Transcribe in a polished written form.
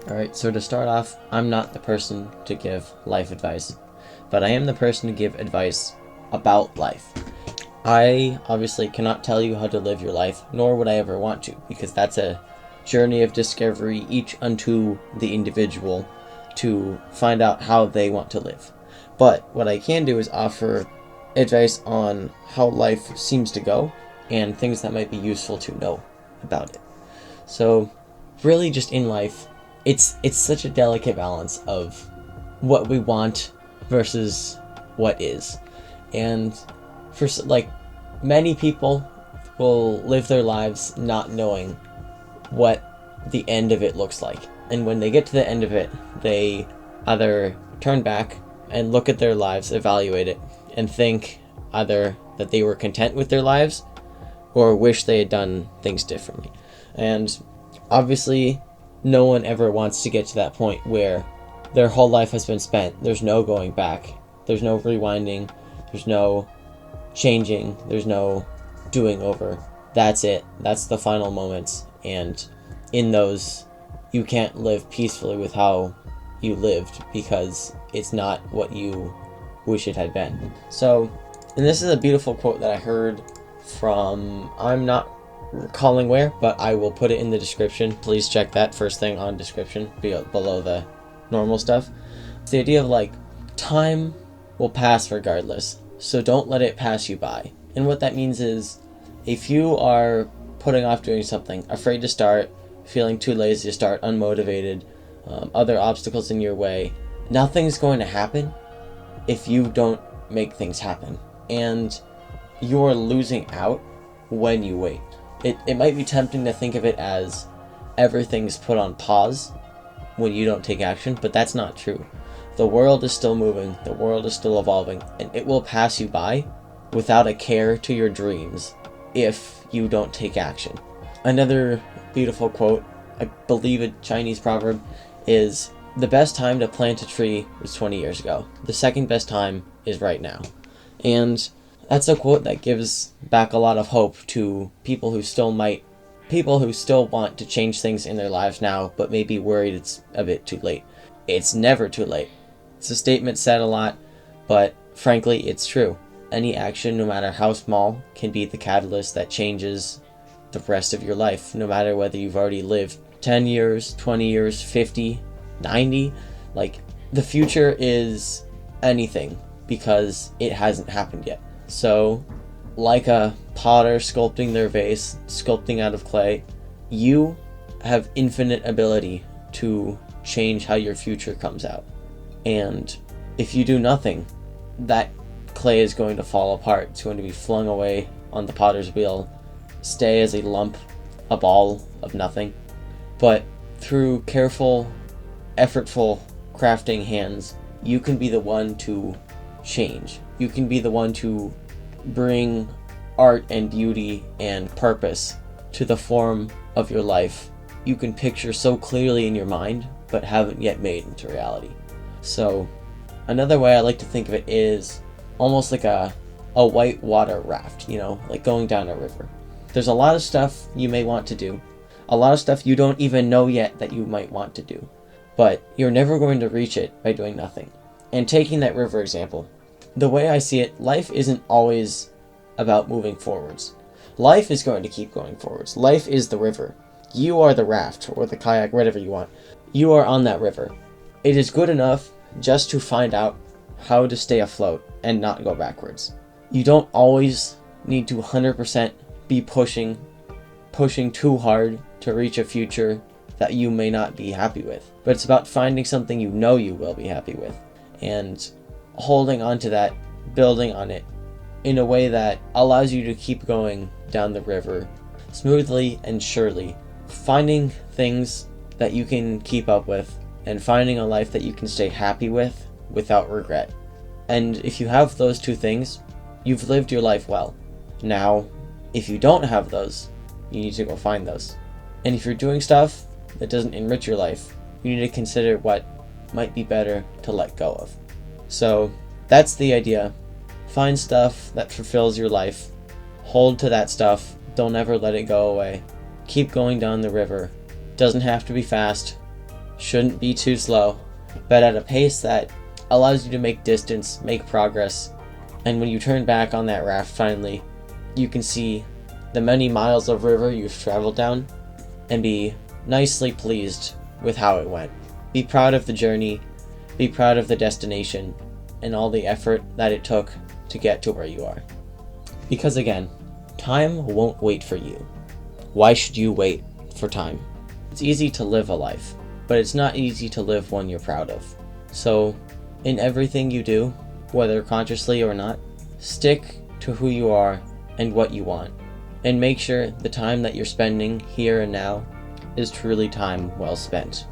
Alright, so to start off, I'm not the person to give life advice, but I am the person to give advice about life. I obviously cannot tell you how to live your life, nor would I ever want to, because that's a journey of discovery, each unto the individual, to find out how they want to live. But what I can do is offer advice on how life seems to go, and things that might be useful to know about it. So, really just in life, it's such a delicate balance of what we want versus what is. And for many people will live their lives not knowing what the end of it looks like. And when they get to the end of it, they either turn back and look at their lives, evaluate it, and think either that they were content with their lives or wish they had done things differently. And obviously, no one ever wants to get to that point where their whole life has been spent. There's no going back. There's no rewinding. There's no changing. There's no doing over. That's it. That's the final moments. And in those, you can't live peacefully with how you lived because it's not what you wish it had been. So, and this is a beautiful quote that I heard from, I'm not recalling where, but I will put it in the description. Please check that first thing on description below the normal stuff. It's the idea of time will pass regardless, so don't let it pass you by. And what that means is, if you are putting off doing something, afraid to start, feeling too lazy to start, unmotivated, other obstacles in your way, nothing's going to happen if you don't make things happen. And you're losing out when you wait. It might be tempting to think of it as everything's put on pause when you don't take action, but that's not true. The world is still moving, the world is still evolving, and it will pass you by without a care to your dreams if you don't take action. Another beautiful quote, I believe a Chinese proverb, is the best time to plant a tree was 20 years ago. The second best time is right now. And that's a quote that gives back a lot of hope to people who still want to change things in their lives now, but may be worried it's a bit too late. It's never too late. It's a statement said a lot, but frankly, it's true. Any action, no matter how small, can be the catalyst that changes the rest of your life, no matter whether you've already lived 10 years, 20 years, 50, 90. The future is anything because it hasn't happened yet. So, like a potter sculpting their vase, sculpting out of clay, you have infinite ability to change how your future comes out. And if you do nothing, that clay is going to fall apart. It's going to be flung away on the potter's wheel, stay as a lump, a ball of nothing. But through careful, effortful crafting hands, you can be the one to change. You can be the one to bring art and beauty and purpose to the form of your life you can picture so clearly in your mind but haven't yet made into reality. So another way I like to think of it is almost like a white water raft, like going down a river. There's a lot of stuff you may want to do, a lot of stuff you don't even know yet that you might want to do, but you're never going to reach it by doing nothing. And taking that river example, the way I see it, life isn't always about moving forwards. Life is going to keep going forwards. Life is the river. You are the raft or the kayak, whatever you want. You are on that river. It is good enough just to find out how to stay afloat and not go backwards. You don't always need to 100% be pushing too hard to reach a future that you may not be happy with. But it's about finding something you know you will be happy with and holding on to that, building on it in a way that allows you to keep going down the river smoothly and surely, finding things that you can keep up with and finding a life that you can stay happy with without regret. And if you have those two things, you've lived your life well. Now, if you don't have those, you need to go find those. And if you're doing stuff that doesn't enrich your life, you need to consider what might be better to let go of. So that's the idea. Find stuff that fulfills your life. Hold to that stuff. Don't ever let it go away. Keep going down the river. Doesn't have to be fast. shouldn't be too slow, but at a pace that allows you to make distance, make progress, and when you turn back on that raft finally, you can see the many miles of river you've traveled down and be nicely pleased with how it went. Be proud of the journey, be proud of the destination, and all the effort that it took to get to where you are. Because again, time won't wait for you. Why should you wait for time? It's easy to live a life, but it's not easy to live one you're proud of. So, in everything you do, whether consciously or not, stick to who you are and what you want, and make sure the time that you're spending here and now is truly time well spent.